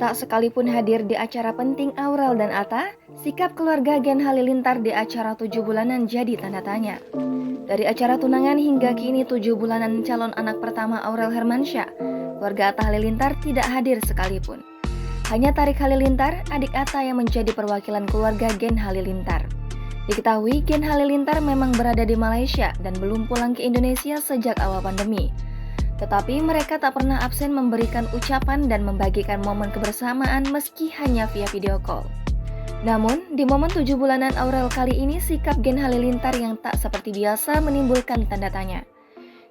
Tak sekalipun hadir di acara penting Aurel dan Atta, sikap keluarga Gen Halilintar di acara 7 bulanan jadi tanda tanya. Dari acara tunangan hingga kini 7 bulanan calon anak pertama Aurel Hermansyah, keluarga Atta Halilintar tidak hadir sekalipun. Hanya Tariq Halilintar, adik Atta yang menjadi perwakilan keluarga Gen Halilintar. Diketahui Gen Halilintar memang berada di Malaysia dan belum pulang ke Indonesia sejak awal pandemi. Tetapi mereka tak pernah absen memberikan ucapan dan membagikan momen kebersamaan meski hanya via video call. Namun, di momen 7 bulanan Aurel kali ini sikap Gen Halilintar yang tak seperti biasa menimbulkan tanda tanya.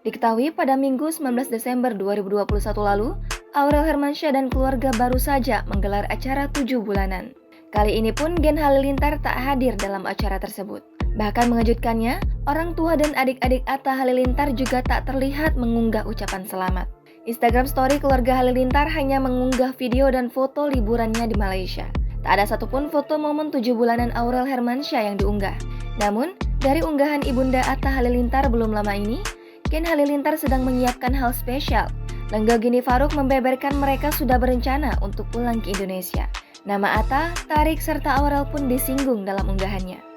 Diketahui pada Minggu 19 Desember 2021 lalu, Aurel Hermansyah dan keluarga baru saja menggelar acara 7 bulanan. Kali ini pun Gen Halilintar tak hadir dalam acara tersebut. Bahkan mengejutkannya, orang tua dan adik-adik Atta Halilintar juga tak terlihat mengunggah ucapan selamat. Instagram story keluarga Halilintar hanya mengunggah video dan foto liburannya di Malaysia. Tak ada satupun foto momen 7 bulanan Aurel Hermansyah yang diunggah. Namun, dari unggahan ibunda Atta Halilintar belum lama ini, Gen Halilintar sedang menyiapkan hal spesial. Lenggo Gini Faruk membeberkan mereka sudah berencana untuk pulang ke Indonesia. Nama Atta, Tariq, serta Aurel pun disinggung dalam unggahannya.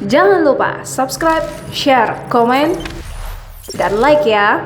Jangan lupa subscribe, share, komen, dan like ya!